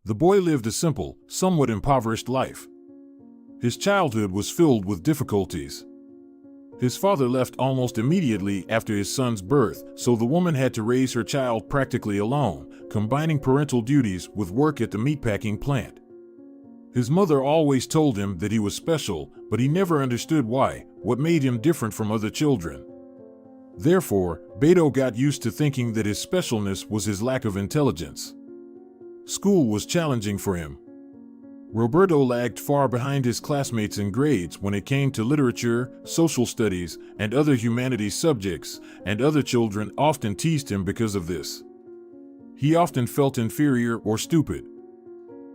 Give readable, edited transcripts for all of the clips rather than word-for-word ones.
The boy lived a simple, somewhat impoverished life. His childhood was filled with difficulties. His father left almost immediately after his son's birth, so the woman had to raise her child practically alone, combining parental duties with work at the meatpacking plant. His mother always told him that he was special, but he never understood why, what made him different from other children. Therefore, Beto got used to thinking that his specialness was his lack of intelligence. School was challenging for him. Roberto lagged far behind his classmates in grades when it came to literature, social studies, and other humanities subjects, and other children often teased him because of this. He often felt inferior or stupid.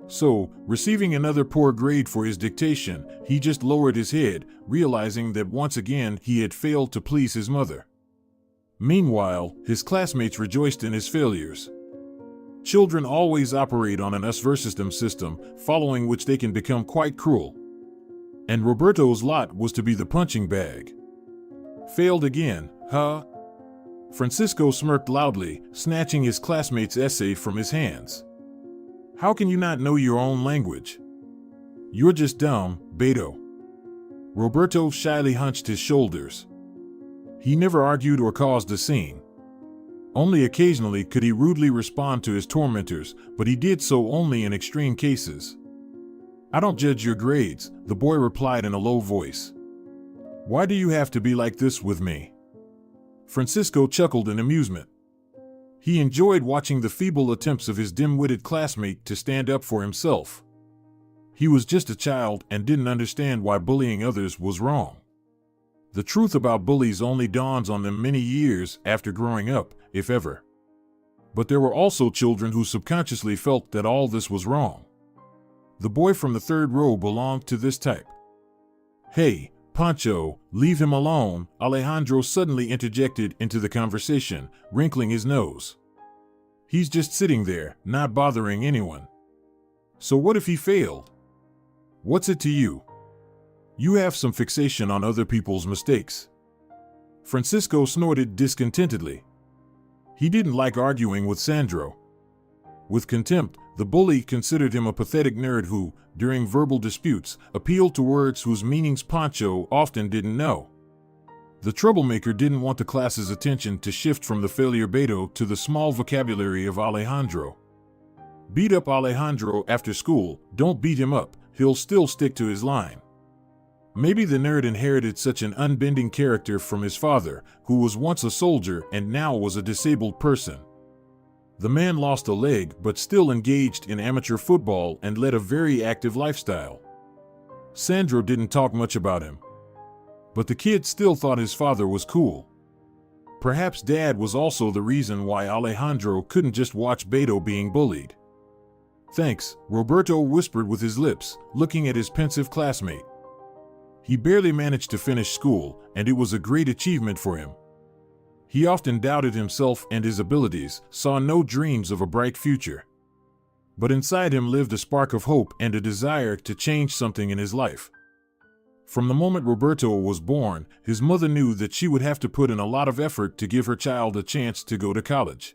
So, receiving another poor grade for his dictation, he just lowered his head, realizing that once again he had failed to please his mother. Meanwhile, his classmates rejoiced in his failures. Children always operate on an us versus them system, following which they can become quite cruel. And Roberto's lot was to be the punching bag. Failed again, huh? Francisco smirked loudly, snatching his classmate's essay from his hands. How can you not know your own language? You're just dumb, Beto. Roberto shyly hunched his shoulders. He never argued or caused a scene. Only occasionally could he rudely respond to his tormentors, but he did so only in extreme cases. I don't judge your grades, the boy replied in a low voice. Why do you have to be like this with me? Francisco chuckled in amusement. He enjoyed watching the feeble attempts of his dim-witted classmate to stand up for himself. He was just a child and didn't understand why bullying others was wrong. The truth about bullies only dawns on them many years after growing up, if ever. But there were also children who subconsciously felt that all this was wrong. The boy from the third row belonged to this type. Hey, Pancho, leave him alone, Alejandro suddenly interjected into the conversation, wrinkling his nose. He's just sitting there, not bothering anyone. So what if he failed? What's it to you? You have some fixation on other people's mistakes. Francisco snorted discontentedly. He didn't like arguing with Sandro. With contempt, the bully considered him a pathetic nerd who, during verbal disputes, appealed to words whose meanings Pancho often didn't know. The troublemaker didn't want the class's attention to shift from the failure Beto to the small vocabulary of Alejandro. Beat up Alejandro after school, don't beat him up, he'll still stick to his line. Maybe the nerd inherited such an unbending character from his father, who was once a soldier and now was a disabled person. The man lost a leg but still engaged in amateur football and led a very active lifestyle. Sandro didn't talk much about him. But the kid still thought his father was cool. Perhaps Dad was also the reason why Alejandro couldn't just watch Beto being bullied. Thanks, Roberto whispered with his lips, looking at his pensive classmate. He barely managed to finish school, and it was a great achievement for him. He often doubted himself and his abilities, saw no dreams of a bright future. But inside him lived a spark of hope and a desire to change something in his life. From the moment Roberto was born, his mother knew that she would have to put in a lot of effort to give her child a chance to go to college.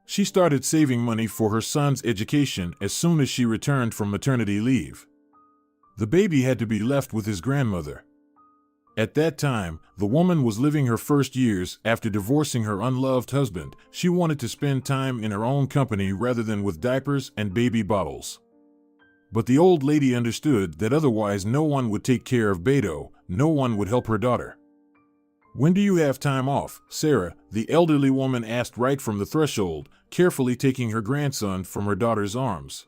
She started saving money for her son's education as soon as she returned from maternity leave. The baby had to be left with his grandmother. At that time, the woman was living her first years after divorcing her unloved husband. She wanted to spend time in her own company rather than with diapers and baby bottles. But the old lady understood that otherwise no one would take care of Beto, no one would help her daughter. When do you have time off, Sarah? The elderly woman asked right from the threshold, carefully taking her grandson from her daughter's arms.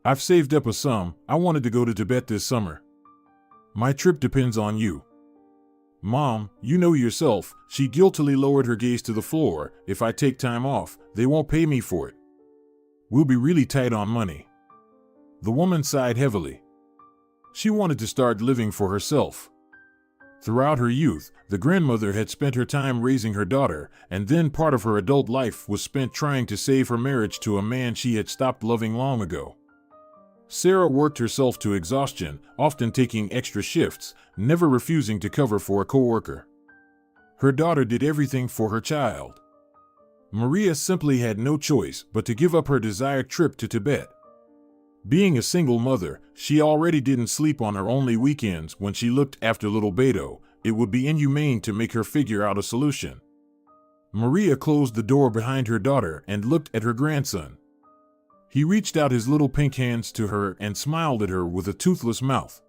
I've saved up a sum. I wanted to go to Tibet this summer. My trip depends on you. Mom, you know yourself, she guiltily lowered her gaze to the floor. If I take time off, they won't pay me for it. We'll be really tight on money. The woman sighed heavily. She wanted to start living for herself. Throughout her youth, the grandmother had spent her time raising her daughter, and then part of her adult life was spent trying to save her marriage to a man she had stopped loving long ago. Sarah worked herself to exhaustion, often taking extra shifts, never refusing to cover for a coworker. Her daughter did everything for her child. Maria simply had no choice but to give up her desired trip to Tibet. Being a single mother, she already didn't sleep on her only weekends when she looked after little Beto. It would be inhumane to make her figure out a solution. Maria closed the door behind her daughter and looked at her grandson. He reached out his little pink hands to her and smiled at her with a toothless mouth.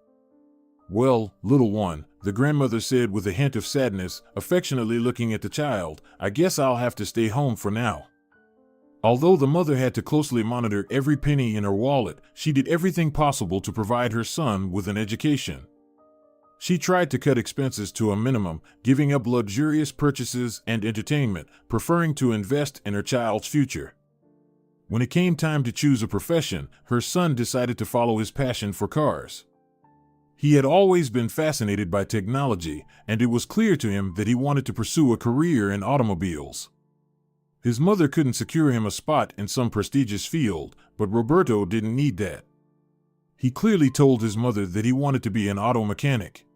"Well, little one," the grandmother said with a hint of sadness, affectionately looking at the child, "I guess I'll have to stay home for now." Although the mother had to closely monitor every penny in her wallet, she did everything possible to provide her son with an education. She tried to cut expenses to a minimum, giving up luxurious purchases and entertainment, preferring to invest in her child's future. When it came time to choose a profession, her son decided to follow his passion for cars. He had always been fascinated by technology, and it was clear to him that he wanted to pursue a career in automobiles. His mother couldn't secure him a spot in some prestigious field, but Roberto didn't need that. He clearly told his mother that he wanted to be an auto mechanic.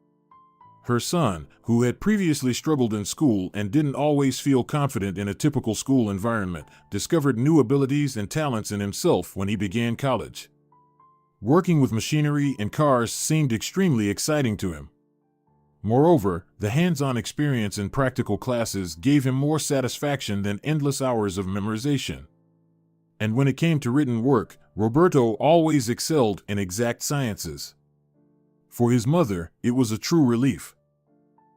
Her son, who had previously struggled in school and didn't always feel confident in a typical school environment, discovered new abilities and talents in himself when he began college. Working with machinery and cars seemed extremely exciting to him. Moreover, the hands-on experience in practical classes gave him more satisfaction than endless hours of memorization. And when it came to written work, Roberto always excelled in exact sciences. For his mother, it was a true relief.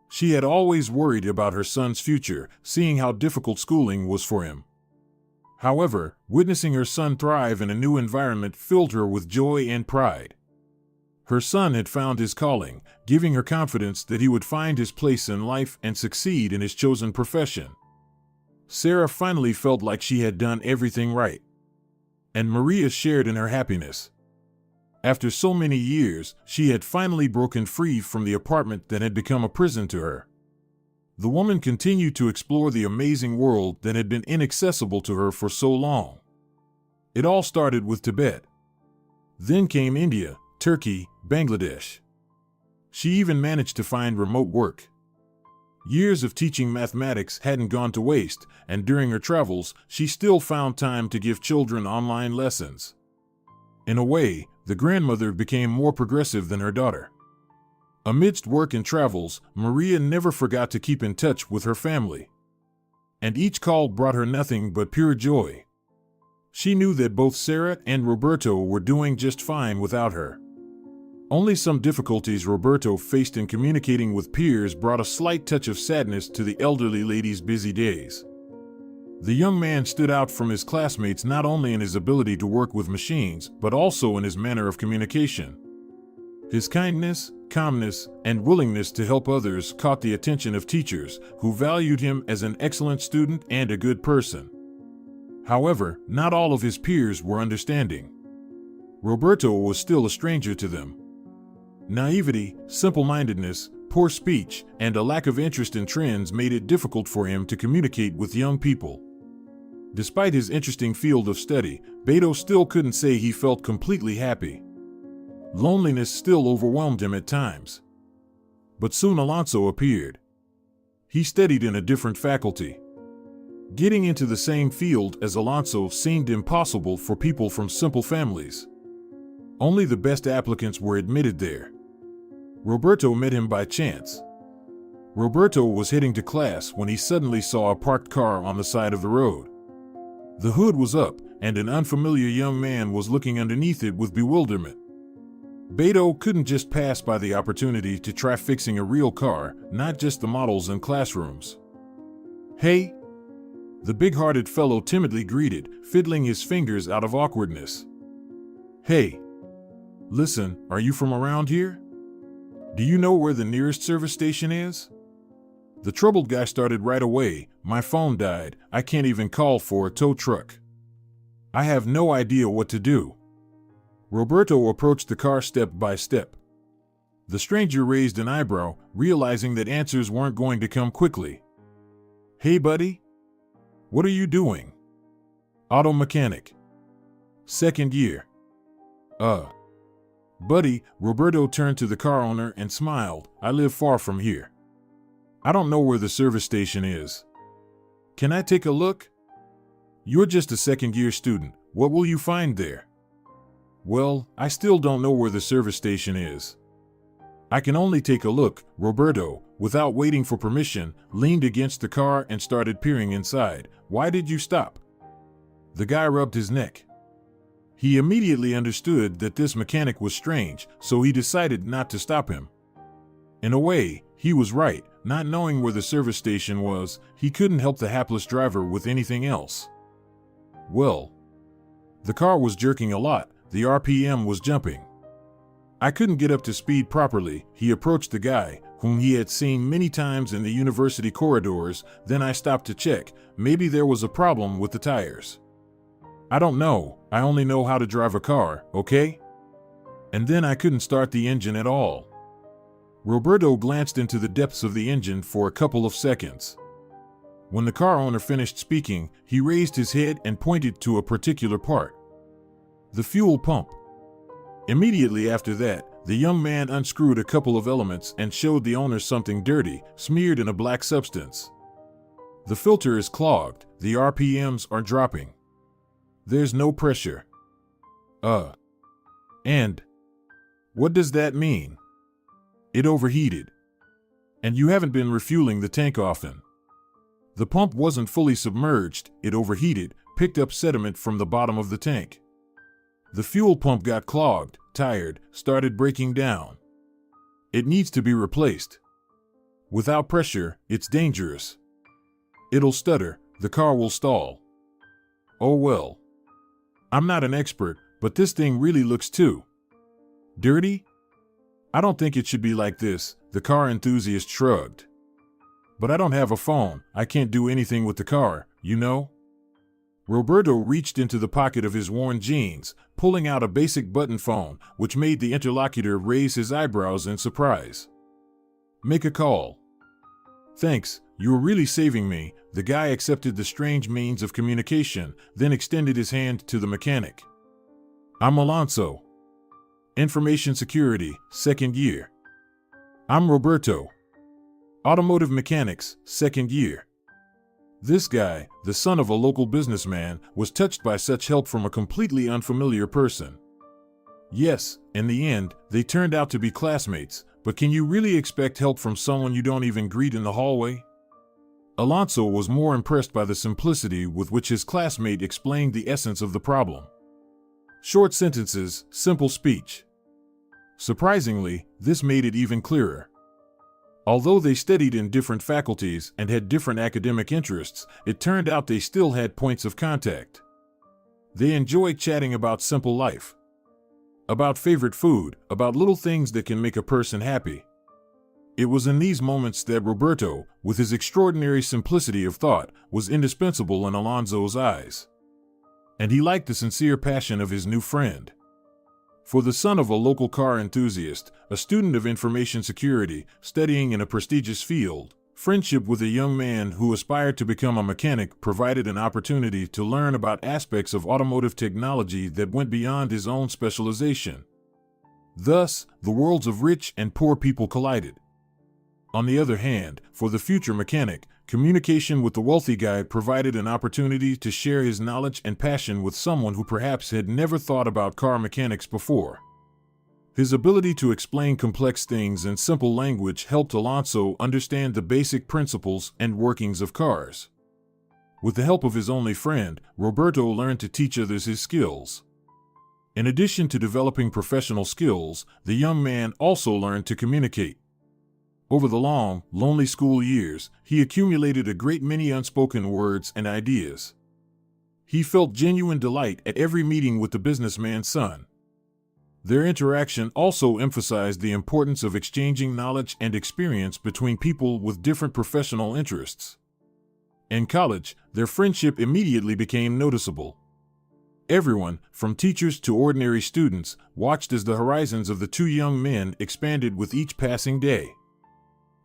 She had always worried about her son's future, seeing how difficult schooling was for him. However, witnessing her son thrive in a new environment filled her with joy and pride. Her son had found his calling, giving her confidence that he would find his place in life and succeed in his chosen profession. Sarah finally felt like she had done everything right. And Maria shared in her happiness. After so many years, she had finally broken free from the apartment that had become a prison to her. The woman continued to explore the amazing world that had been inaccessible to her for so long. It all started with Tibet. Then came India, Turkey, Bangladesh. She even managed to find remote work. Years of teaching mathematics hadn't gone to waste, and during her travels, she still found time to give children online lessons. In a way, the grandmother became more progressive than her daughter. Amidst work and travels, Maria never forgot to keep in touch with her family. And each call brought her nothing but pure joy. She knew that both Sarah and Roberto were doing just fine without her. Only some difficulties Roberto faced in communicating with peers brought a slight touch of sadness to the elderly lady's busy days. The young man stood out from his classmates not only in his ability to work with machines, but also in his manner of communication. His kindness, calmness, and willingness to help others caught the attention of teachers, who valued him as an excellent student and a good person. However, not all of his peers were understanding. Roberto was still a stranger to them. Naivety, simple-mindedness, poor speech, and a lack of interest in trends made it difficult for him to communicate with young people. Despite his interesting field of study, Beto still couldn't say he felt completely happy. Loneliness still overwhelmed him at times. But soon Alonso appeared. He studied in a different faculty. Getting into the same field as Alonso seemed impossible for people from simple families. Only the best applicants were admitted there. Roberto met him by chance. Roberto was heading to class when he suddenly saw a parked car on the side of the road. The hood was up, and an unfamiliar young man was looking underneath it with bewilderment. Beto couldn't just pass by the opportunity to try fixing a real car, not just the models in classrooms. "Hey!" the big-hearted fellow timidly greeted, fiddling his fingers out of awkwardness. "Hey! Listen, are you from around here? Do you know where the nearest service station is?" The troubled guy started right away. "My phone died. I can't even call for a tow truck. I have no idea what to do." Roberto approached the car step by step. The stranger raised an eyebrow, realizing that answers weren't going to come quickly. "Hey, buddy. What are you doing?" "Auto mechanic. Second year." Buddy," Roberto turned to the car owner and smiled, "I live far from here. I don't know where the service station is. Can I take a look?" "You're just a second-year student. What will you find there?" Well, I still don't know where the service station is. I can only take a look. Roberto, without waiting for permission, leaned against the car and started peering inside. Why did you stop? The guy rubbed his neck. He immediately understood that this mechanic was strange, so he decided not to stop him. In a way, he was right. Not knowing where the service station was, he couldn't help the hapless driver with anything else. Well, the car was jerking a lot. The RPM was jumping. I couldn't get up to speed properly. He approached the guy, whom he had seen many times in the university corridors. Then I stopped to check. Maybe there was a problem with the tires. I don't know. I only know how to drive a car, okay? And then I couldn't start the engine at all. Roberto glanced into the depths of the engine for a couple of seconds. When the car owner finished speaking, he raised his head and pointed to a particular part. The fuel pump. Immediately after that, the young man unscrewed a couple of elements and showed the owner something dirty, smeared in a black substance. The filter is clogged. The RPMs are dropping. There's no pressure. And what does that mean? It overheated. And you haven't been refueling the tank often. The pump wasn't fully submerged. It overheated, picked up sediment from the bottom of the tank. The fuel pump got clogged, tired, started breaking down. It needs to be replaced. Without pressure, it's dangerous. It'll stutter, the car will stall. Oh well. I'm not an expert, but this thing really looks too dirty? I don't think it should be like this, the car enthusiast shrugged. But I don't have a phone. I can't do anything with the car, you know? Roberto reached into the pocket of his worn jeans, pulling out a basic button phone, which made the interlocutor raise his eyebrows in surprise. Make a call. Thanks, you're really saving me. The guy accepted the strange means of communication, then extended his hand to the mechanic. I'm Alonso. Information Security, second year. I'm Roberto. Automotive Mechanics, second year. This guy, the son of a local businessman, was touched by such help from a completely unfamiliar person. Yes, in the end, they turned out to be classmates, but can you really expect help from someone you don't even greet in the hallway? Alonso was more impressed by the simplicity with which his classmate explained the essence of the problem. Short sentences, simple speech. Surprisingly, this made it even clearer. Although they studied in different faculties and had different academic interests, it turned out they still had points of contact. They enjoyed chatting about simple life. About favorite food, about little things that can make a person happy. It was in these moments that Roberto, with his extraordinary simplicity of thought, was indispensable in Alonso's eyes. And he liked the sincere passion of his new friend. For the son of a local car enthusiast, a student of information security, studying in a prestigious field, friendship with a young man who aspired to become a mechanic provided an opportunity to learn about aspects of automotive technology that went beyond his own specialization. Thus, the worlds of rich and poor people collided. On the other hand, for the future mechanic, communication with the wealthy guy provided an opportunity to share his knowledge and passion with someone who perhaps had never thought about car mechanics before. His ability to explain complex things in simple language helped Alonso understand the basic principles and workings of cars. With the help of his only friend, Roberto learned to teach others his skills. In addition to developing professional skills, the young man also learned to communicate. Over the long, lonely school years, he accumulated a great many unspoken words and ideas. He felt genuine delight at every meeting with the businessman's son. Their interaction also emphasized the importance of exchanging knowledge and experience between people with different professional interests. In college, their friendship immediately became noticeable. Everyone, from teachers to ordinary students, watched as the horizons of the two young men expanded with each passing day.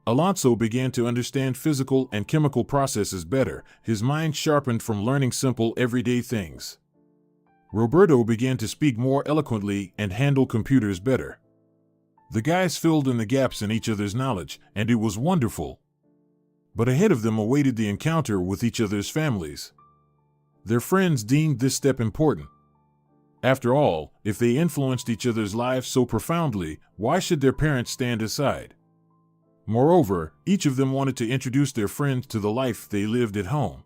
Alonso began to understand physical and chemical processes better, his mind sharpened from learning simple everyday things. Roberto began to speak more eloquently and handle computers better. The guys filled in the gaps in each other's knowledge, and it was wonderful. But ahead of them awaited the encounter with each other's families. Their friends deemed this step important. After all, if they influenced each other's lives so profoundly, why should their parents stand aside? Moreover, each of them wanted to introduce their friends to the life they lived at home.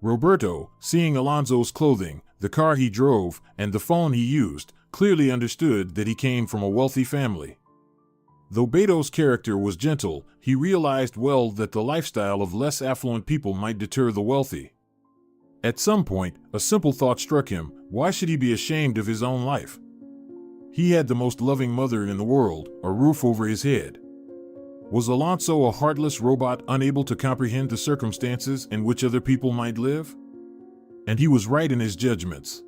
Roberto, seeing Alonso's clothing, the car he drove, and the phone he used, clearly understood that he came from a wealthy family. Though Beto's character was gentle, he realized well that the lifestyle of less affluent people might deter the wealthy. At some point, a simple thought struck him: why should he be ashamed of his own life? He had the most loving mother in the world, a roof over his head. Was Alonso a heartless robot unable to comprehend the circumstances in which other people might live? And he was right in his judgments.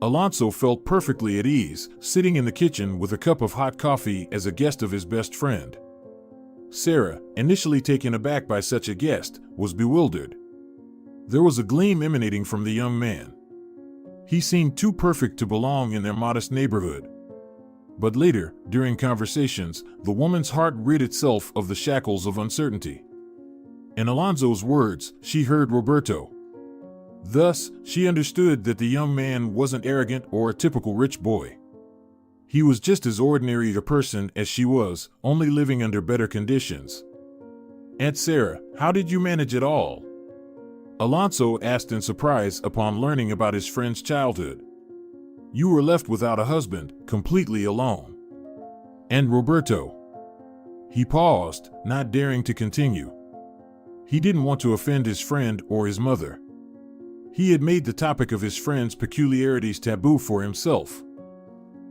Alonso felt perfectly at ease, sitting in the kitchen with a cup of hot coffee as a guest of his best friend. Sarah, initially taken aback by such a guest, was bewildered. There was a gleam emanating from the young man. He seemed too perfect to belong in their modest neighborhood. But later, during conversations, the woman's heart rid itself of the shackles of uncertainty. In Alonso's words, she heard Roberto. Thus, she understood that the young man wasn't arrogant or a typical rich boy. He was just as ordinary a person as she was, only living under better conditions. "Aunt Sarah, how did you manage it all?" Alonso asked in surprise upon learning about his friend's childhood. "You were left without a husband, completely alone. And Roberto." He paused, not daring to continue. He didn't want to offend his friend or his mother. He had made the topic of his friend's peculiarities taboo for himself.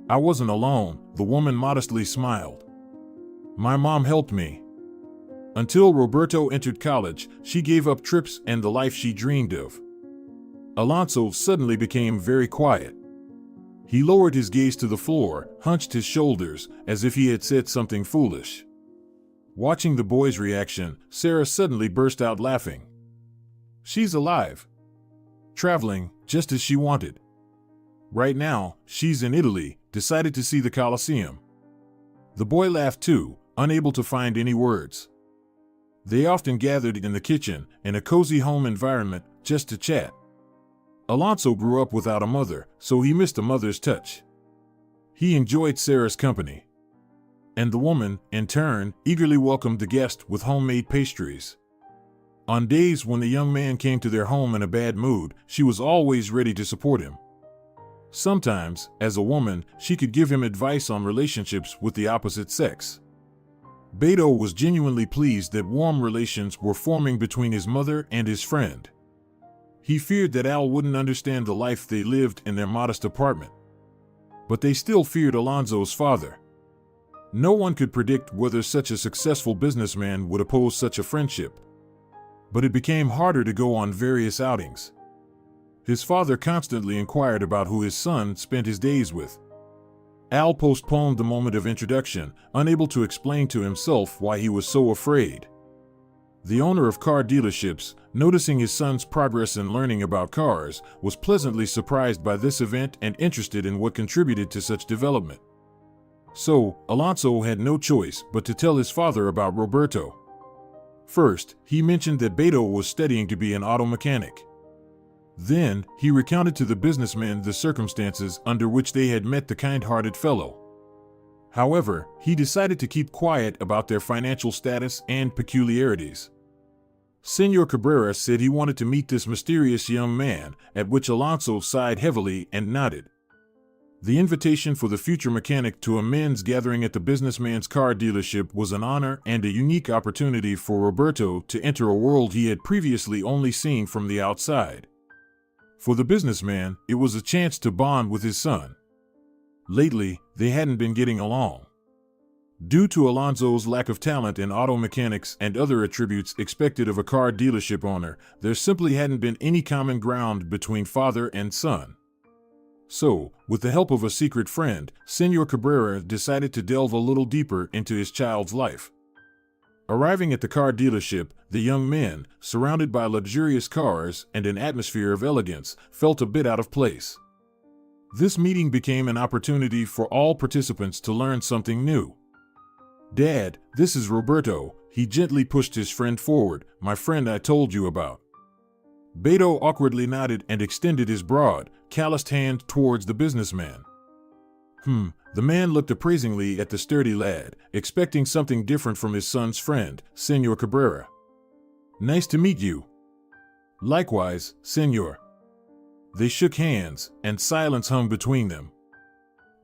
"I wasn't alone," the woman modestly smiled. "My mom helped me. Until Roberto entered college, she gave up trips and the life she dreamed of." Alonso suddenly became very quiet. He lowered his gaze to the floor, hunched his shoulders, as if he had said something foolish. Watching the boy's reaction, Sarah suddenly burst out laughing. "She's alive. Traveling, just as she wanted. Right now, she's in Italy, decided to see the Colosseum." The boy laughed too, unable to find any words. They often gathered in the kitchen, in a cozy home environment, just to chat. Alonso grew up without a mother, so he missed a mother's touch. He enjoyed Sarah's company. And the woman, in turn, eagerly welcomed the guest with homemade pastries. On days when the young man came to their home in a bad mood, she was always ready to support him. Sometimes, as a woman, she could give him advice on relationships with the opposite sex. Beto was genuinely pleased that warm relations were forming between his mother and his friend. He feared that Al wouldn't understand the life they lived in their modest apartment. But they still feared Alonso's father. No one could predict whether such a successful businessman would oppose such a friendship. But it became harder to go on various outings. His father constantly inquired about who his son spent his days with. Al postponed the moment of introduction, unable to explain to himself why he was so afraid. The owner of car dealerships, noticing his son's progress in learning about cars, was pleasantly surprised by this event and interested in what contributed to such development. So, Alonso had no choice but to tell his father about Roberto. First, he mentioned that Beto was studying to be an auto mechanic. Then, he recounted to the businessman the circumstances under which they had met the kind-hearted fellow. However, he decided to keep quiet about their financial status and peculiarities. Senor Cabrera said he wanted to meet this mysterious young man, at which Alonso sighed heavily and nodded. The invitation for the future mechanic to a men's gathering at the businessman's car dealership was an honor and a unique opportunity for Roberto to enter a world he had previously only seen from the outside. For the businessman, it was a chance to bond with his son. Lately, they hadn't been getting along. Due to Alonso's lack of talent in auto mechanics and other attributes expected of a car dealership owner, there simply hadn't been any common ground between father and son. So, with the help of a secret friend, Senor Cabrera decided to delve a little deeper into his child's life. Arriving at the car dealership, the young men, surrounded by luxurious cars and an atmosphere of elegance, felt a bit out of place. This meeting became an opportunity for all participants to learn something new. "Dad, this is Roberto," he gently pushed his friend forward, "my friend I told you about." Beto awkwardly nodded and extended his broad, calloused hand towards the businessman. The man looked appraisingly at the sturdy lad, expecting something different from his son's friend, Senor Cabrera. Nice to meet you. Likewise, senor. They shook hands, and silence hung between them.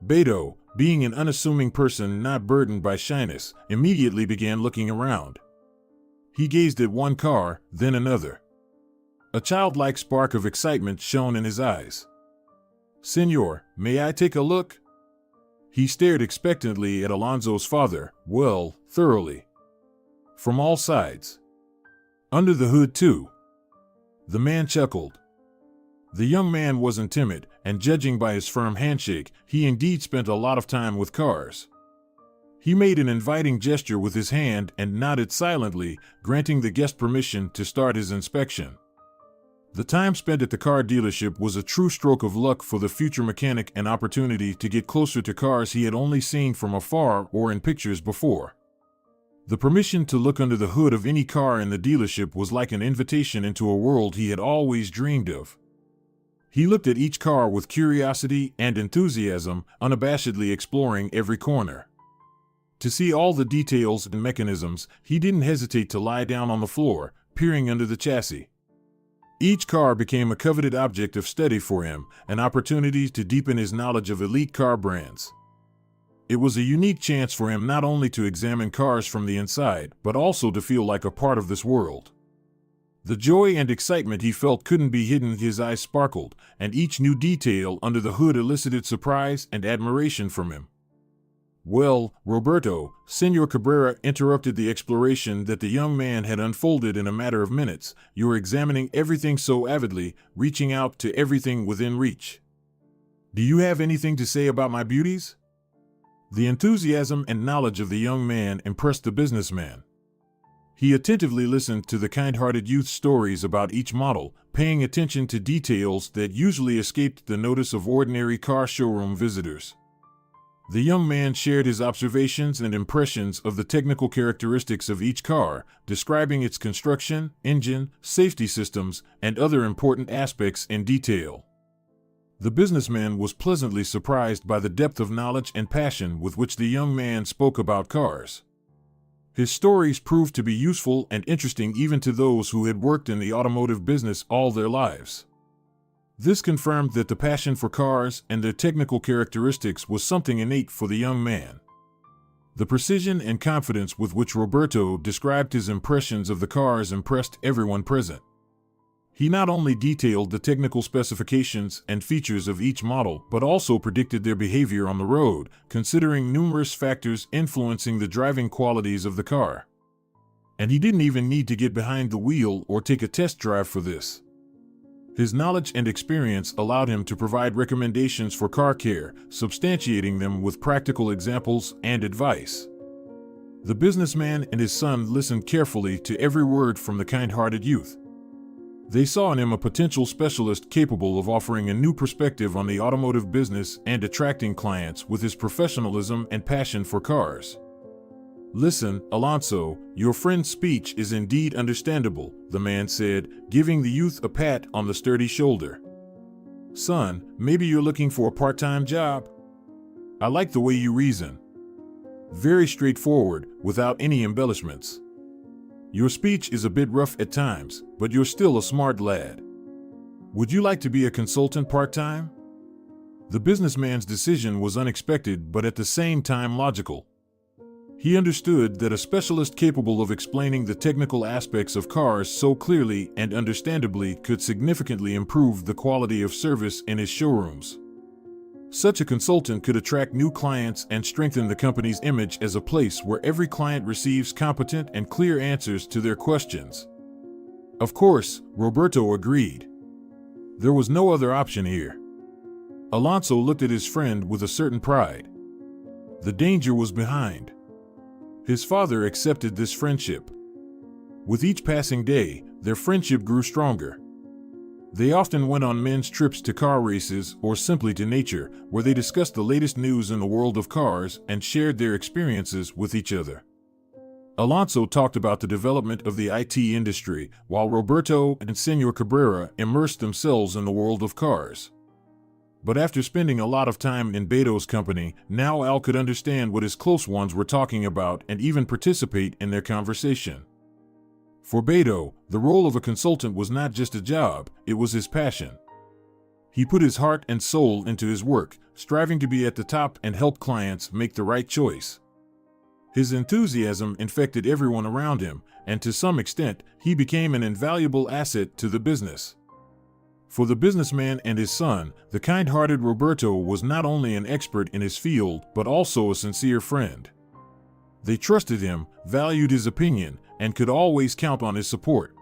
Beto, being an unassuming person not burdened by shyness, immediately began looking around. He gazed at one car, then another. A childlike spark of excitement shone in his eyes. Senor, may I take a look? He stared expectantly at Alonso's father, thoroughly. From all sides. Under the hood, too. The man chuckled. The young man wasn't timid, and judging by his firm handshake, he indeed spent a lot of time with cars. He made an inviting gesture with his hand and nodded silently, granting the guest permission to start his inspection. The time spent at the car dealership was a true stroke of luck for the future mechanic, an opportunity to get closer to cars he had only seen from afar or in pictures before. The permission to look under the hood of any car in the dealership was like an invitation into a world he had always dreamed of. He looked at each car with curiosity and enthusiasm, unabashedly exploring every corner. To see all the details and mechanisms, he didn't hesitate to lie down on the floor, peering under the chassis. Each car became a coveted object of study for him, an opportunity to deepen his knowledge of elite car brands. It was a unique chance for him not only to examine cars from the inside, but also to feel like a part of this world. The joy and excitement he felt couldn't be hidden. His eyes sparkled, and each new detail under the hood elicited surprise and admiration from him. Well, Roberto, Senor Cabrera interrupted the exploration that the young man had unfolded in a matter of minutes. You are examining everything so avidly, reaching out to everything within reach. Do you have anything to say about my beauties? The enthusiasm and knowledge of the young man impressed the businessman. He attentively listened to the kind-hearted youth's stories about each model, paying attention to details that usually escaped the notice of ordinary car showroom visitors. The young man shared his observations and impressions of the technical characteristics of each car, describing its construction, engine, safety systems, and other important aspects in detail. The businessman was pleasantly surprised by the depth of knowledge and passion with which the young man spoke about cars. His stories proved to be useful and interesting even to those who had worked in the automotive business all their lives. This confirmed that the passion for cars and their technical characteristics was something innate for the young man. The precision and confidence with which Roberto described his impressions of the cars impressed everyone present. He not only detailed the technical specifications and features of each model, but also predicted their behavior on the road, considering numerous factors influencing the driving qualities of the car. And he didn't even need to get behind the wheel or take a test drive for this. His knowledge and experience allowed him to provide recommendations for car care, substantiating them with practical examples and advice. The businessman and his son listened carefully to every word from the kind-hearted youth. They saw in him a potential specialist capable of offering a new perspective on the automotive business and attracting clients with his professionalism and passion for cars. Listen, Alonso, your friend's speech is indeed understandable, the man said, giving the youth a pat on the sturdy shoulder. Son, maybe you're looking for a part-time job? I like the way you reason. Very straightforward, without any embellishments. Your speech is a bit rough at times, but you're still a smart lad. Would you like to be a consultant part-time? The businessman's decision was unexpected but at the same time logical. He understood that a specialist capable of explaining the technical aspects of cars so clearly and understandably could significantly improve the quality of service in his showrooms. Such a consultant could attract new clients and strengthen the company's image as a place where every client receives competent and clear answers to their questions. Of course, Roberto agreed. There was no other option here. Alonso looked at his friend with a certain pride. The danger was behind. His father accepted this friendship. With each passing day, their friendship grew stronger. They often went on men's trips to car races or simply to nature, where they discussed the latest news in the world of cars and shared their experiences with each other. Alonso talked about the development of the IT industry, while Roberto and Senor Cabrera immersed themselves in the world of cars. But after spending a lot of time in Beto's company, now Al could understand what his close ones were talking about and even participate in their conversation. For Beto, the role of a consultant was not just a job, it was his passion. He put his heart and soul into his work, striving to be at the top and help clients make the right choice. His enthusiasm infected everyone around him, and to some extent, he became an invaluable asset to the business. For the businessman and his son, the kind-hearted Roberto was not only an expert in his field, but also a sincere friend. They trusted him, valued his opinion, and could always count on his support.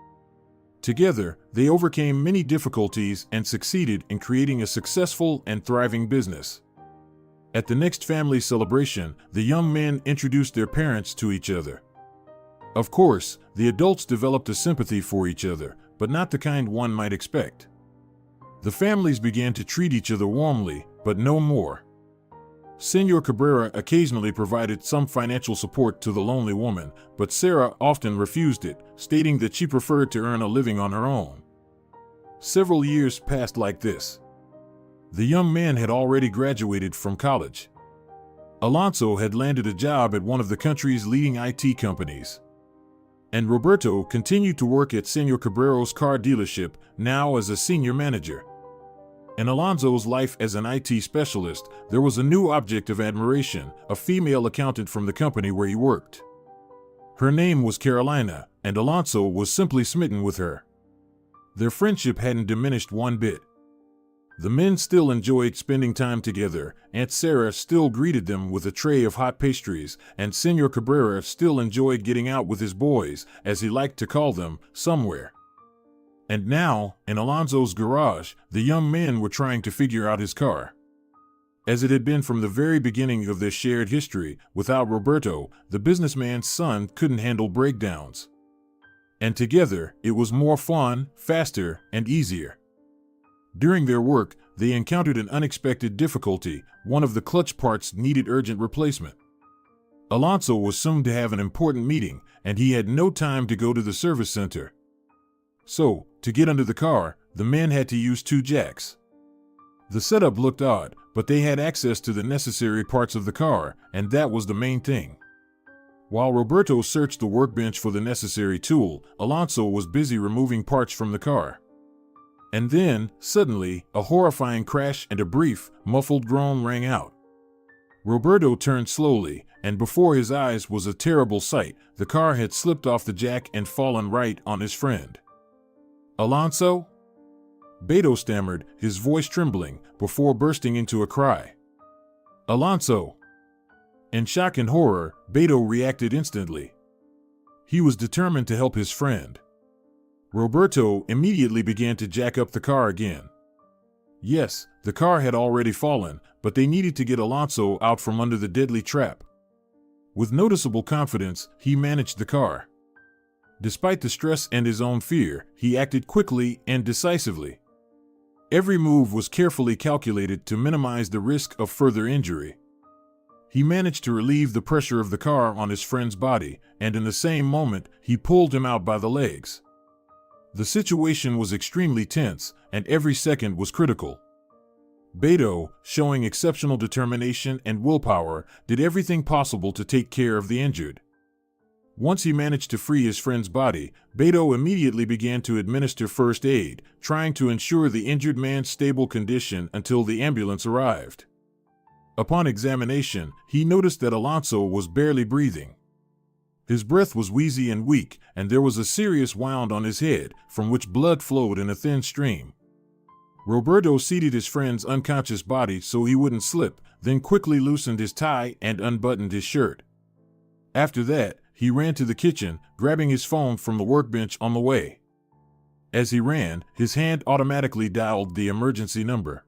Together, they overcame many difficulties and succeeded in creating a successful and thriving business. At the next family celebration, the young men introduced their parents to each other. Of course, the adults developed a sympathy for each other, but not the kind one might expect. The families began to treat each other warmly, but no more. Senor Cabrera occasionally provided some financial support to the lonely woman, but Sarah often refused it, stating that she preferred to earn a living on her own. Several years passed like this. The young man had already graduated from college. Alonso had landed a job at one of the country's leading IT companies. And Roberto continued to work at Senor Cabrera's car dealership, now as a senior manager. In Alonso's life as an IT specialist, there was a new object of admiration, a female accountant from the company where he worked. Her name was Carolina, and Alonso was simply smitten with her. Their friendship hadn't diminished one bit. The men still enjoyed spending time together, Aunt Sarah still greeted them with a tray of hot pastries, and Senor Cabrera still enjoyed getting out with his boys, as he liked to call them, somewhere. And now, in Alonso's garage, the young men were trying to figure out his car. As it had been from the very beginning of their shared history, without Roberto, the businessman's son couldn't handle breakdowns. And together, it was more fun, faster, and easier. During their work, they encountered an unexpected difficulty. One of the clutch parts needed urgent replacement. Alonso was soon to have an important meeting, and he had no time to go to the service center. So, to get under the car, the men had to use two jacks. The setup looked odd, but they had access to the necessary parts of the car, and that was the main thing. While Roberto searched the workbench for the necessary tool, Alonso was busy removing parts from the car. And then, suddenly, a horrifying crash and a brief, muffled groan rang out. Roberto turned slowly, and before his eyes was a terrible sight. The car had slipped off the jack and fallen right on his friend. "Alonso?" Beto stammered, his voice trembling, before bursting into a cry. "Alonso!" In shock and horror, Beto reacted instantly. He was determined to help his friend. Roberto immediately began to jack up the car again. Yes, the car had already fallen, but they needed to get Alonso out from under the deadly trap. With noticeable confidence, he managed the car. Despite the stress and his own fear, he acted quickly and decisively. Every move was carefully calculated to minimize the risk of further injury. He managed to relieve the pressure of the car on his friend's body, and in the same moment, he pulled him out by the legs. The situation was extremely tense, and every second was critical. Beto, showing exceptional determination and willpower, did everything possible to take care of the injured. Once he managed to free his friend's body, Beto immediately began to administer first aid, trying to ensure the injured man's stable condition until the ambulance arrived. Upon examination, he noticed that Alonso was barely breathing. His breath was wheezy and weak, and there was a serious wound on his head, from which blood flowed in a thin stream. Roberto seated his friend's unconscious body so he wouldn't slip, then quickly loosened his tie and unbuttoned his shirt. After that, he ran to the kitchen, grabbing his phone from the workbench on the way. As he ran, his hand automatically dialed the emergency number.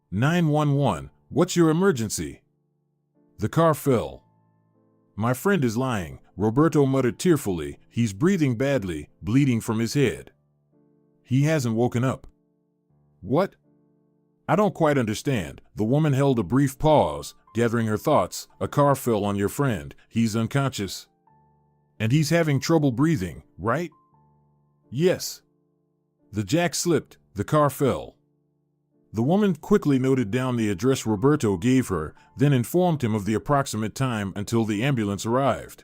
911, what's your emergency? The car fell. My friend is lying, Roberto muttered tearfully. He's breathing badly, bleeding from his head. He hasn't woken up. What? I don't quite understand. The woman held a brief pause, gathering her thoughts. A car fell on your friend. He's unconscious. And he's having trouble breathing, right? Yes. The jack slipped, the car fell. The woman quickly noted down the address Roberto gave her, then informed him of the approximate time until the ambulance arrived.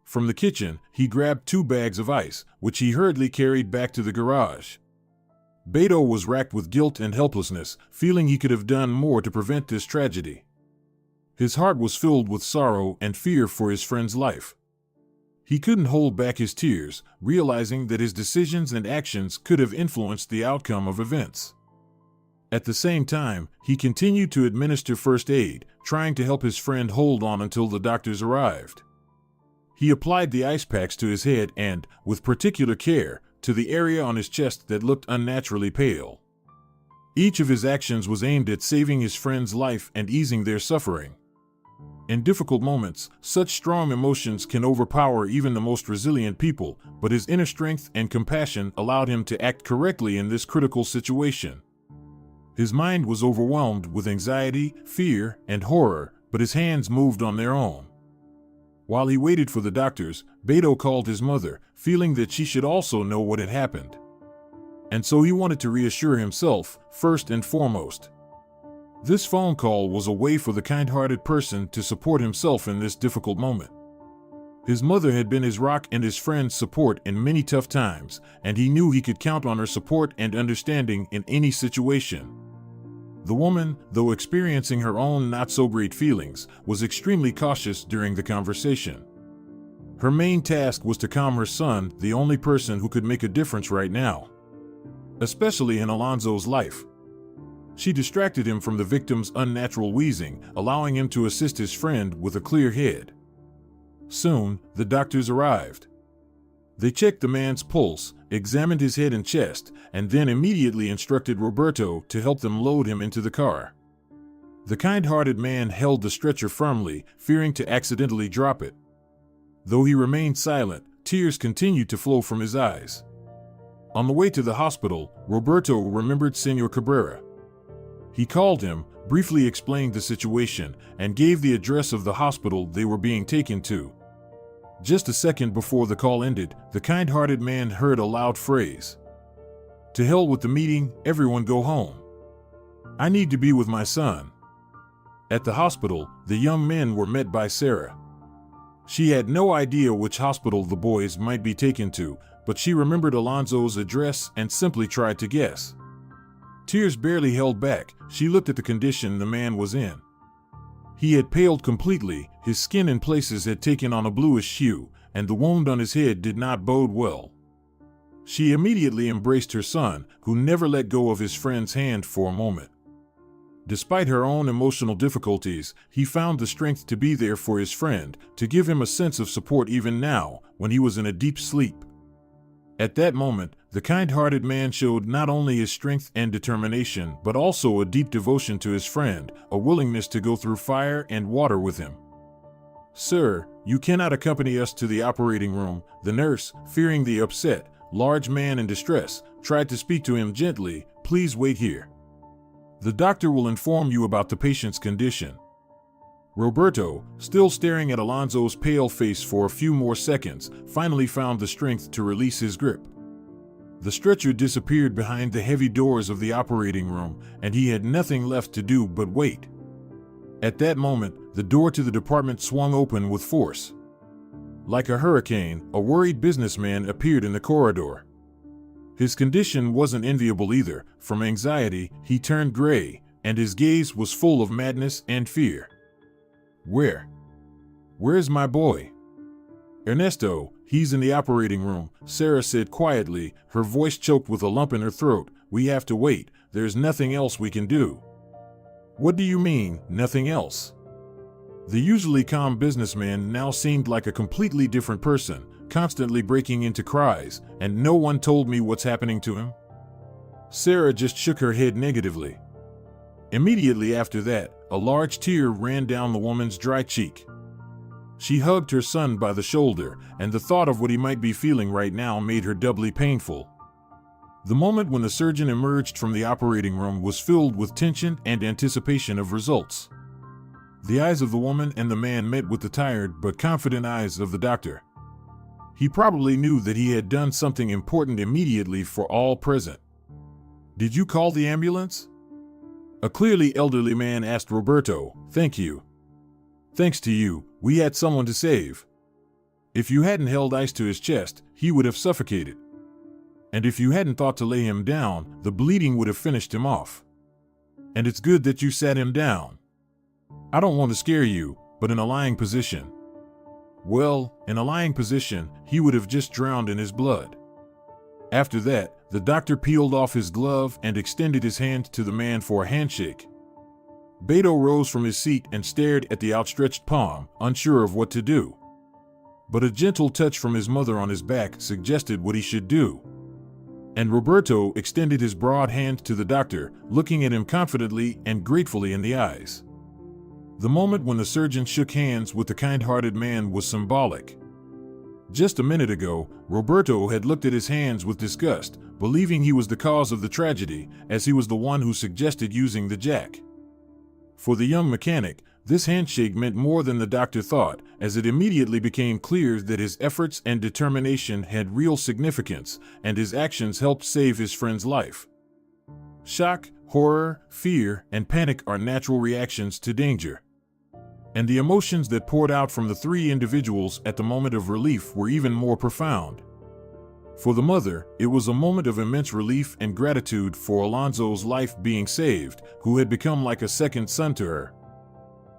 From the kitchen, he grabbed 2 bags of ice, which he hurriedly carried back to the garage. Beto was racked with guilt and helplessness, feeling he could have done more to prevent this tragedy. His heart was filled with sorrow and fear for his friend's life. He couldn't hold back his tears, realizing that his decisions and actions could have influenced the outcome of events. At the same time, he continued to administer first aid, trying to help his friend hold on until the doctors arrived. He applied the ice packs to his head and, with particular care, to the area on his chest that looked unnaturally pale. Each of his actions was aimed at saving his friend's life and easing their suffering. In difficult moments, such strong emotions can overpower even the most resilient people, but his inner strength and compassion allowed him to act correctly in this critical situation. His mind was overwhelmed with anxiety, fear, and horror, but his hands moved on their own. While he waited for the doctors, Beto called his mother, feeling that she should also know what had happened. And so he wanted to reassure himself, first and foremost. This phone call was a way for the kind-hearted person to support himself in this difficult moment. His mother had been his rock and his friend's support in many tough times, and he knew he could count on her support and understanding in any situation. The woman, though experiencing her own not-so-great feelings, was extremely cautious during the conversation. Her main task was to calm her son, the only person who could make a difference right now, especially in Alonzo's life. She distracted him from the victim's unnatural wheezing, allowing him to assist his friend with a clear head. Soon, the doctors arrived. They checked the man's pulse, examined his head and chest, and then immediately instructed Roberto to help them load him into the car. The kind-hearted man held the stretcher firmly, fearing to accidentally drop it. Though he remained silent, tears continued to flow from his eyes. On the way to the hospital, Roberto remembered Senor Cabrera. He called him, briefly explained the situation, and gave the address of the hospital they were being taken to. Just a second before the call ended, the kind-hearted man heard a loud phrase. "To hell with the meeting, everyone go home. I need to be with my son." At the hospital, the young men were met by Sarah. She had no idea which hospital the boys might be taken to, but she remembered Alonzo's address and simply tried to guess. Tears barely held back, she looked at the condition the man was in. He had paled completely, his skin in places had taken on a bluish hue, and the wound on his head did not bode well. She immediately embraced her son, who never let go of his friend's hand for a moment. Despite her own emotional difficulties, he found the strength to be there for his friend, to give him a sense of support even now, when he was in a deep sleep. At that moment, the kind-hearted man showed not only his strength and determination, but also a deep devotion to his friend, a willingness to go through fire and water with him. "Sir, you cannot accompany us to the operating room," the nurse, fearing the upset, large man in distress, tried to speak to him gently. "Please wait here. The doctor will inform you about the patient's condition." Roberto, still staring at Alonzo's pale face for a few more seconds, finally found the strength to release his grip. The stretcher disappeared behind the heavy doors of the operating room, and he had nothing left to do but wait. At that moment, the door to the department swung open with force. Like a hurricane, a worried businessman appeared in the corridor. His condition wasn't enviable either. From anxiety, he turned gray, and his gaze was full of madness and fear. Where's my boy?" "Ernesto, he's in the operating room," Sarah said quietly, her voice choked with a lump in her throat. "We have to wait, there's nothing else we can do." "What do you mean, nothing else?" The usually calm businessman now seemed like a completely different person, constantly breaking into cries, "And no one told me what's happening to him?" Sarah just shook her head negatively. Immediately after that, a large tear ran down the woman's dry cheek. She hugged her son by the shoulder, and the thought of what he might be feeling right now made her doubly painful. The moment when the surgeon emerged from the operating room was filled with tension and anticipation of results. The eyes of the woman and the man met with the tired but confident eyes of the doctor. He probably knew that he had done something important immediately for all present. "Did you call the ambulance?" A clearly elderly man asked Roberto. "Thank you. Thanks to you, we had someone to save. If you hadn't held ice to his chest, he would have suffocated. And if you hadn't thought to lay him down, the bleeding would have finished him off. And it's good that you sat him down. I don't want to scare you, but in a lying position. Well, in a lying position, he would have just drowned in his blood." After that, the doctor peeled off his glove and extended his hand to the man for a handshake. Beto rose from his seat and stared at the outstretched palm, unsure of what to do. But a gentle touch from his mother on his back suggested what he should do. And Roberto extended his broad hand to the doctor, looking at him confidently and gratefully in the eyes. The moment when the surgeon shook hands with the kind-hearted man was symbolic. Just a minute ago, Roberto had looked at his hands with disgust, believing he was the cause of the tragedy, as he was the one who suggested using the jack. For the young mechanic, this handshake meant more than the doctor thought, as it immediately became clear that his efforts and determination had real significance, and his actions helped save his friend's life. Shock, horror, fear, and panic are natural reactions to danger. And the emotions that poured out from the three individuals at the moment of relief were even more profound. For the mother, it was a moment of immense relief and gratitude for Alonzo's life being saved, who had become like a second son to her.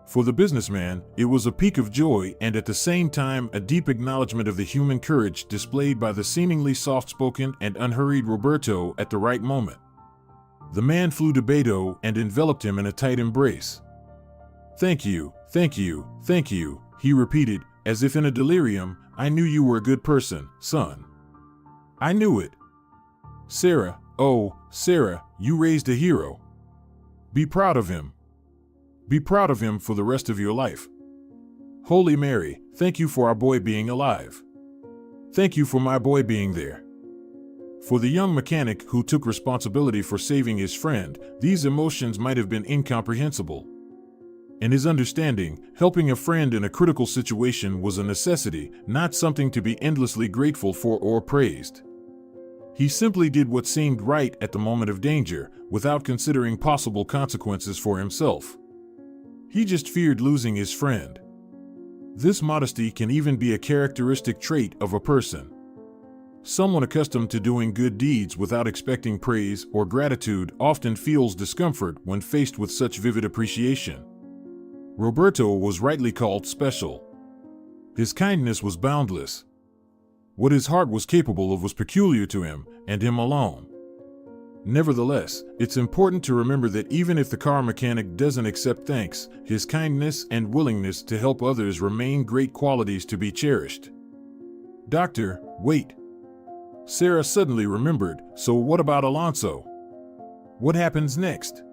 For the businessman, it was a peak of joy and at the same time a deep acknowledgement of the human courage displayed by the seemingly soft-spoken and unhurried Roberto at the right moment. The man flew to Beto and enveloped him in a tight embrace. "Thank you, thank you, thank you," he repeated, as if in a delirium. "I knew you were a good person, son. I knew it. Sarah, oh, Sarah, you raised a hero. Be proud of him. Be proud of him for the rest of your life. Holy Mary, thank you for our boy being alive. Thank you for my boy being there." For the young mechanic who took responsibility for saving his friend, these emotions might have been incomprehensible. In his understanding, helping a friend in a critical situation was a necessity, not something to be endlessly grateful for or praised. He simply did what seemed right at the moment of danger, without considering possible consequences for himself. He just feared losing his friend. This modesty can even be a characteristic trait of a person. Someone accustomed to doing good deeds without expecting praise or gratitude often feels discomfort when faced with such vivid appreciation. Roberto was rightly called special. His kindness was boundless. What his heart was capable of was peculiar to him, and him alone. Nevertheless, it's important to remember that even if the car mechanic doesn't accept thanks, his kindness and willingness to help others remain great qualities to be cherished. "Doctor, wait." Sarah suddenly remembered, "So what about Alonzo? What happens next?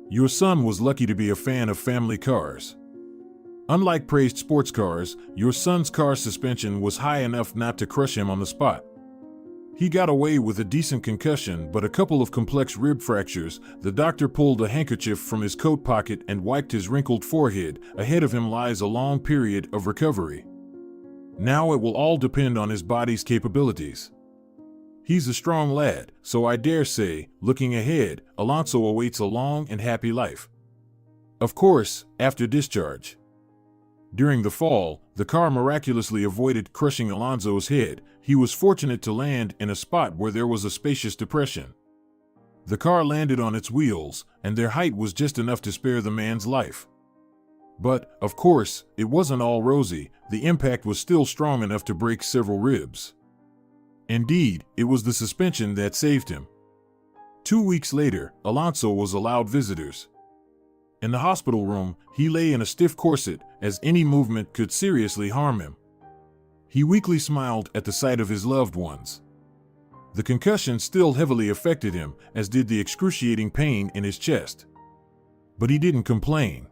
Your son was lucky to be a fan of family cars. Unlike praised sports cars, your son's car suspension was high enough not to crush him on the spot. He got away with a decent concussion but a couple of complex rib fractures. The doctor pulled a handkerchief from his coat pocket and wiped his wrinkled forehead. Ahead of him lies a long period of recovery. Now it will all depend on his body's capabilities. He's a strong lad, so I dare say, looking ahead, Alonzo awaits a long and happy life. Of course, after discharge." During the fall, the car miraculously avoided crushing Alonzo's head. He was fortunate to land in a spot where there was a spacious depression. The car landed on its wheels, and their height was just enough to spare the man's life. But, of course, it wasn't all rosy. The impact was still strong enough to break several ribs. Indeed, it was the suspension that saved him. 2 weeks later, Alonzo was allowed visitors. In the hospital room, he lay in a stiff corset, as any movement could seriously harm him. He weakly smiled at the sight of his loved ones. The concussion still heavily affected him, as did the excruciating pain in his chest. But he didn't complain.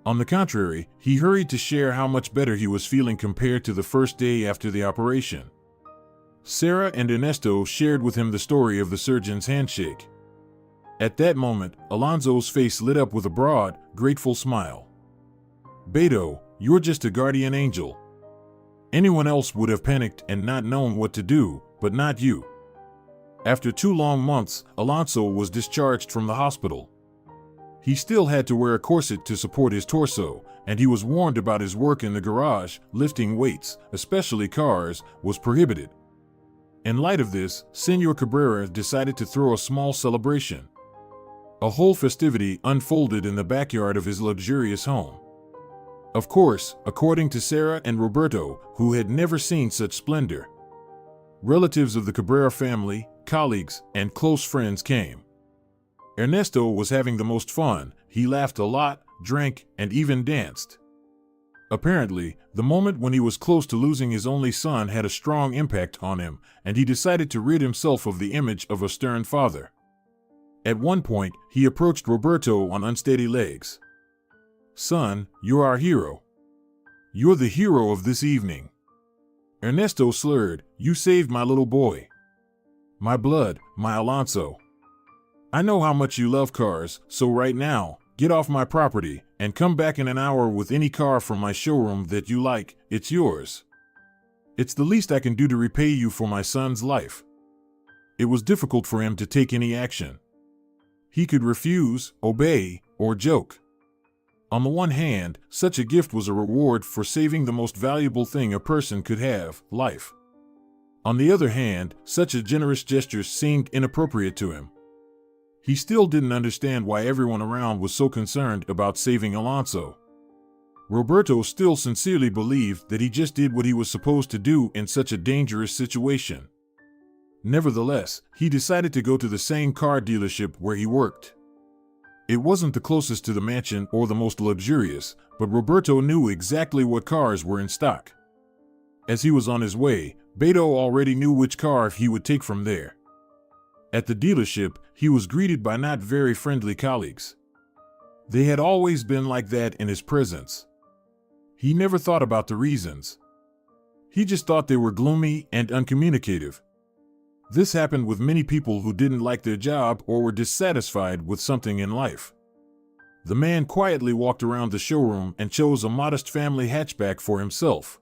On the contrary, he hurried to share how much better he was feeling compared to the first day after the operation. Sarah and Ernesto shared with him the story of the surgeon's handshake. At that moment, Alonzo's face lit up with a broad, grateful smile. "Beto, you're just a guardian angel. Anyone else would have panicked and not known what to do, but not you. After 2 long months, Alonso was discharged from the hospital. He still had to wear a corset to support his torso, and he was warned about his work in the garage. Lifting weights, especially cars, was prohibited. In light of this, Senor Cabrera decided to throw a small celebration. A whole festivity unfolded in the backyard of his luxurious home. Of course, according to Sarah and Roberto, who had never seen such splendor. Relatives of the Cabrera family, colleagues, and close friends came. Ernesto was having the most fun. He laughed a lot, drank, and even danced. Apparently, the moment when he was close to losing his only son had a strong impact on him, and he decided to rid himself of the image of a stern father. At one point, he approached Roberto on unsteady legs. "Son, you're our hero. You're the hero of this evening." Ernesto slurred, "You saved my little boy. My blood, my Alonso. I know how much you love cars, so right now, get off my property and come back in an hour with any car from my showroom that you like. It's yours. It's the least I can do to repay you for my son's life." It was difficult for him to take any action. He could refuse, obey, or joke. On the one hand, such a gift was a reward for saving the most valuable thing a person could have, life. On the other hand, such a generous gesture seemed inappropriate to him. He still didn't understand why everyone around was so concerned about saving Alonso. Roberto still sincerely believed that he just did what he was supposed to do in such a dangerous situation. Nevertheless, he decided to go to the same car dealership where he worked. It wasn't the closest to the mansion or the most luxurious, but Roberto knew exactly what cars were in stock. As he was on his way, Beto already knew which car he would take from there. At the dealership, he was greeted by not very friendly colleagues. They had always been like that in his presence. He never thought about the reasons. He just thought they were gloomy and uncommunicative. This happened with many people who didn't like their job or were dissatisfied with something in life. The man quietly walked around the showroom and chose a modest family hatchback for himself.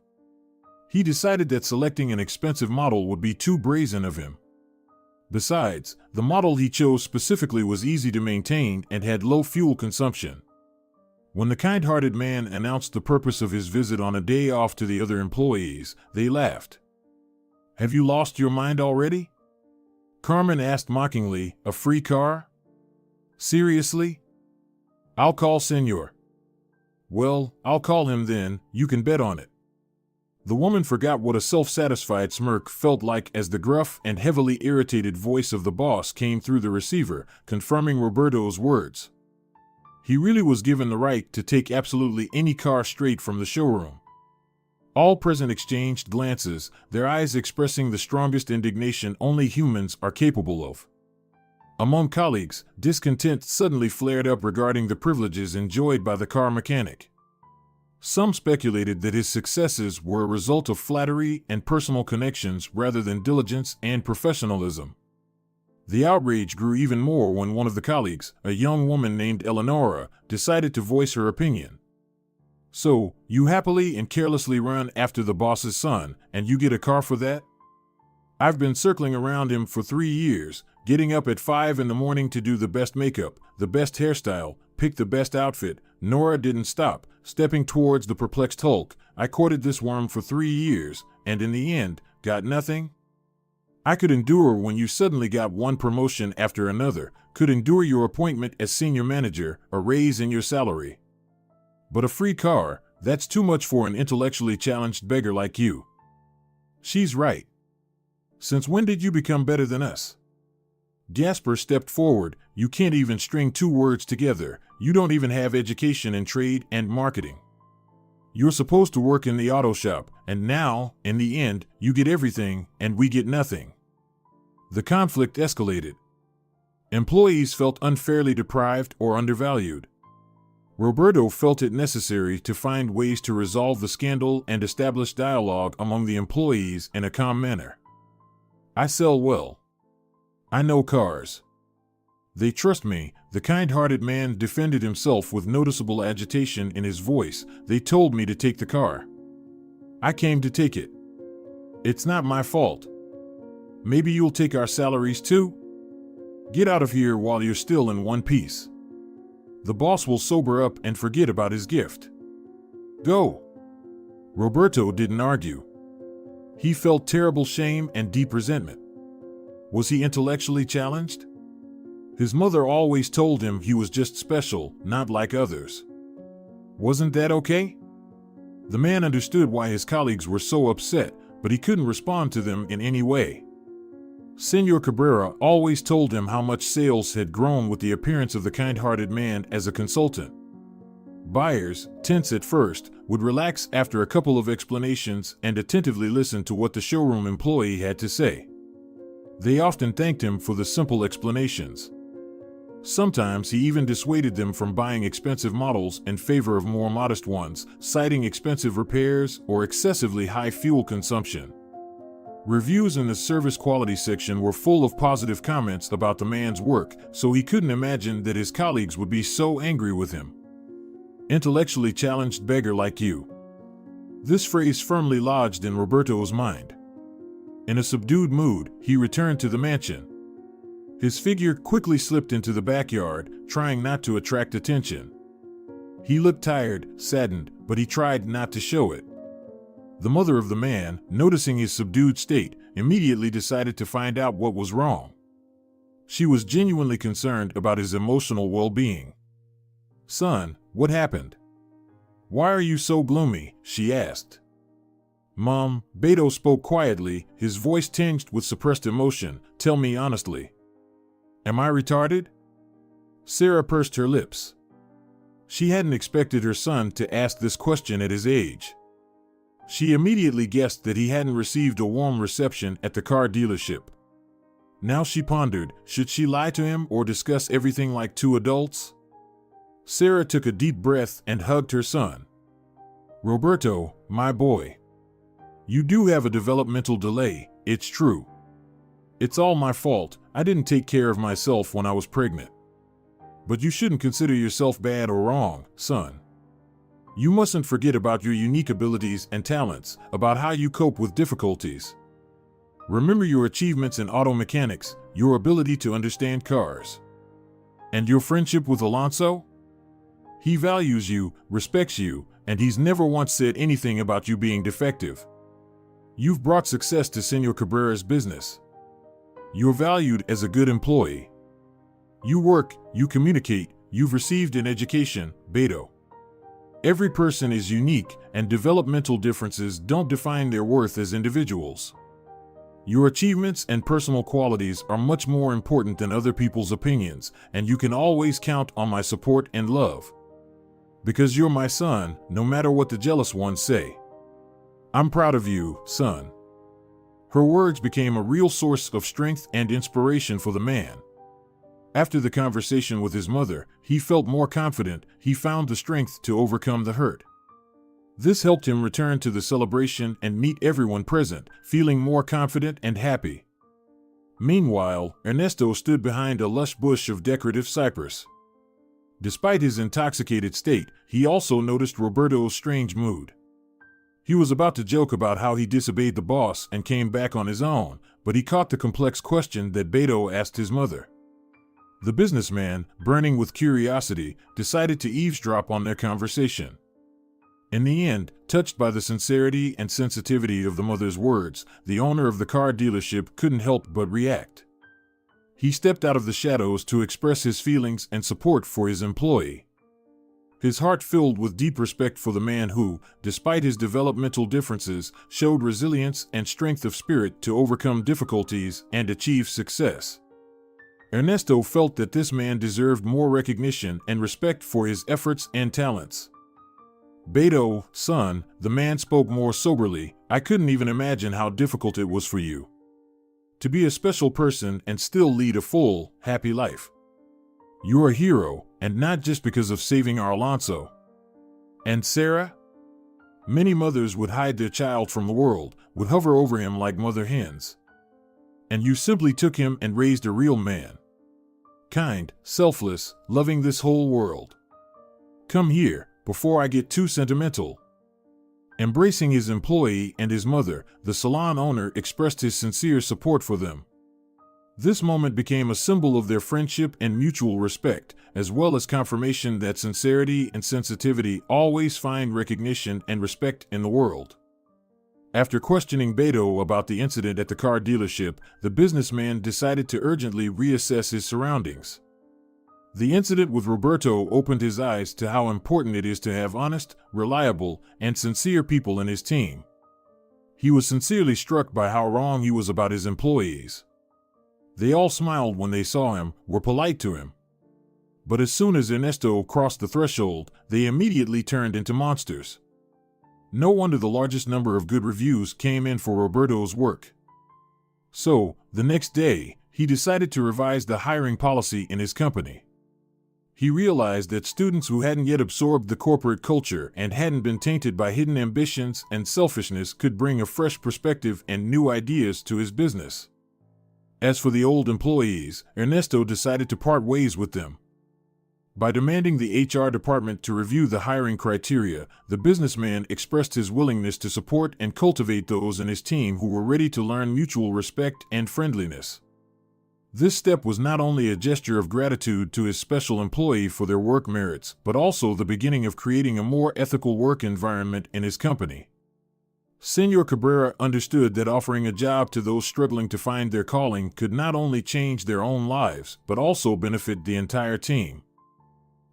He decided that selecting an expensive model would be too brazen of him. Besides, the model he chose specifically was easy to maintain and had low fuel consumption. When the kind-hearted man announced the purpose of his visit on a day off to the other employees, they laughed. "Have you lost your mind already?" Carmen asked mockingly, "A free car? Seriously? I'll call Senor." "Well, I'll call him then, you can bet on it." The woman forgot what a self-satisfied smirk felt like as the gruff and heavily irritated voice of the boss came through the receiver, confirming Roberto's words. He really was given the right to take absolutely any car straight from the showroom. All present exchanged glances, their eyes expressing the strongest indignation only humans are capable of. Among colleagues, discontent suddenly flared up regarding the privileges enjoyed by the car mechanic. Some speculated that his successes were a result of flattery and personal connections rather than diligence and professionalism. The outrage grew even more when one of the colleagues, a young woman named Eleonora, decided to voice her opinion. "So, you happily and carelessly run after the boss's son, and you get a car for that? I've been circling around him for 3 years, getting up at 5 in the morning to do the best makeup, the best hairstyle, pick the best outfit." Nora didn't stop, stepping towards the perplexed Hulk. "I courted this worm for 3 years, and in the end, got nothing? I could endure when you suddenly got one promotion after another, could endure your appointment as senior manager, a raise in your salary. But a free car, that's too much for an intellectually challenged beggar like you." "She's right. Since when did you become better than us?" Jasper stepped forward. "You can't even string 2 words together. You don't even have education in trade and marketing. You're supposed to work in the auto shop, and now, in the end, you get everything, and we get nothing." The conflict escalated. Employees felt unfairly deprived or undervalued. Roberto felt it necessary to find ways to resolve the scandal and establish dialogue among the employees in a calm manner. "I sell well. I know cars. They trust me." The kind-hearted man defended himself with noticeable agitation in his voice. "They told me to take the car. I came to take it. It's not my fault. Maybe you'll take our salaries too? Get out of here while you're still in one piece. The boss will sober up and forget about his gift. Go. Roberto didn't argue. He felt terrible shame and deep resentment. Was he intellectually challenged? His mother always told him he was just special, not like others. Wasn't that okay? The man understood why his colleagues were so upset, but he couldn't respond to them in any way. Senor Cabrera always told him how much sales had grown with the appearance of the kind-hearted man as a consultant. Buyers, tense at first, would relax after a couple of explanations and attentively listen to what the showroom employee had to say. They often thanked him for the simple explanations. Sometimes he even dissuaded them from buying expensive models in favor of more modest ones, citing expensive repairs or excessively high fuel consumption. Reviews in the service quality section were full of positive comments about the man's work, so he couldn't imagine that his colleagues would be so angry with him. Intellectually challenged beggar like you. This phrase firmly lodged in Roberto's mind. In a subdued mood, he returned to the mansion. His figure quickly slipped into the backyard, trying not to attract attention. He looked tired, saddened, but he tried not to show it. The mother of the man, noticing his subdued state, immediately decided to find out what was wrong. She was genuinely concerned about his emotional well-being. "Son, what happened? Why are you so gloomy?" she asked. "Mom," Beto spoke quietly, his voice tinged with suppressed emotion, "tell me honestly. Am I retarded?" Sarah pursed her lips. She hadn't expected her son to ask this question at his age. She immediately guessed that he hadn't received a warm reception at the car dealership. Now she pondered, should she lie to him or discuss everything like two adults? Sarah took a deep breath and hugged her son. "Roberto, my boy. You do have a developmental delay, it's true. It's all my fault, I didn't take care of myself when I was pregnant. But you shouldn't consider yourself bad or wrong, son. You mustn't forget about your unique abilities and talents, about how you cope with difficulties. Remember your achievements in auto mechanics, your ability to understand cars. And your friendship with Alonso? He values you, respects you, and he's never once said anything about you being defective. You've brought success to Senor Cabrera's business. You're valued as a good employee. You work, you communicate, you've received an education, Beto. Every person is unique, and developmental differences don't define their worth as individuals. Your achievements and personal qualities are much more important than other people's opinions, and you can always count on my support and love. Because you're my son, no matter what the jealous ones say. I'm proud of you, son." Her words became a real source of strength and inspiration for the man. After the conversation with his mother, he felt more confident. He found the strength to overcome the hurt. This helped him return to the celebration and meet everyone present, feeling more confident and happy. Meanwhile, Ernesto stood behind a lush bush of decorative cypress. Despite his intoxicated state, he also noticed Roberto's strange mood. He was about to joke about how he disobeyed the boss and came back on his own, but he caught the complex question that Beto asked his mother. The businessman, burning with curiosity, decided to eavesdrop on their conversation. In the end, touched by the sincerity and sensitivity of the mother's words, the owner of the car dealership couldn't help but react. He stepped out of the shadows to express his feelings and support for his employee. His heart filled with deep respect for the man who, despite his developmental differences, showed resilience and strength of spirit to overcome difficulties and achieve success. Ernesto felt that this man deserved more recognition and respect for his efforts and talents. "Beto, son," the man spoke more soberly, "I couldn't even imagine how difficult it was for you to be a special person and still lead a full, happy life. You're a hero, and not just because of saving our Alonso. And Sarah? Many mothers would hide their child from the world, would hover over him like mother hens. And you simply took him and raised a real man. Kind, selfless, loving this whole world. Come here, before I get too sentimental." Embracing his employee and his mother, the salon owner expressed his sincere support for them. This moment became a symbol of their friendship and mutual respect, as well as confirmation that sincerity and sensitivity always find recognition and respect in the world. After questioning Beto about the incident at the car dealership, the businessman decided to urgently reassess his surroundings. The incident with Roberto opened his eyes to how important it is to have honest, reliable, and sincere people in his team. He was sincerely struck by how wrong he was about his employees. They all smiled when they saw him, were polite to him. But as soon as Ernesto crossed the threshold, they immediately turned into monsters. No wonder the largest number of good reviews came in for Roberto's work. So, the next day, he decided to revise the hiring policy in his company. He realized that students who hadn't yet absorbed the corporate culture and hadn't been tainted by hidden ambitions and selfishness could bring a fresh perspective and new ideas to his business. As for the old employees, Ernesto decided to part ways with them. By demanding the HR department to review the hiring criteria, the businessman expressed his willingness to support and cultivate those in his team who were ready to learn mutual respect and friendliness. This step was not only a gesture of gratitude to his special employee for their work merits, but also the beginning of creating a more ethical work environment in his company. Senor Cabrera understood that offering a job to those struggling to find their calling could not only change their own lives, but also benefit the entire team.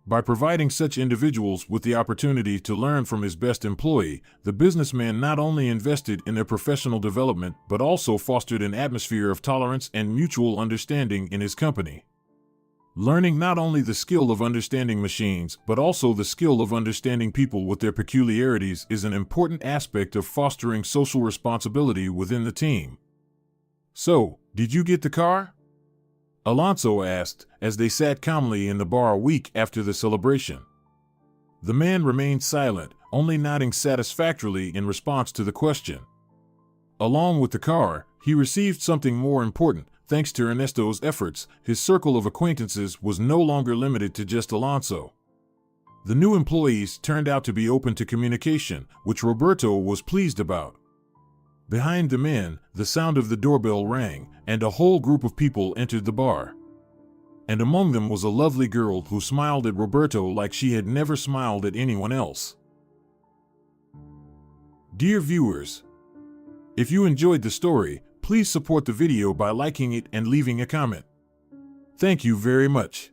By providing such individuals with the opportunity to learn from his best employee, the businessman not only invested in their professional development but also fostered an atmosphere of tolerance and mutual understanding in his company. Learning not only the skill of understanding machines but also the skill of understanding people with their peculiarities is an important aspect of fostering social responsibility within the team. So, did you get the car? Alonso asked, as they sat calmly in the bar a week after the celebration. The man remained silent, only nodding satisfactorily in response to the question. Along with the car, he received something more important. Thanks to Ernesto's efforts, his circle of acquaintances was no longer limited to just Alonso. The new employees turned out to be open to communication, which Roberto was pleased about. Behind the men, the sound of the doorbell rang, and a whole group of people entered the bar. And among them was a lovely girl who smiled at Roberto like she had never smiled at anyone else. Dear viewers, if you enjoyed the story, please support the video by liking it and leaving a comment. Thank you very much.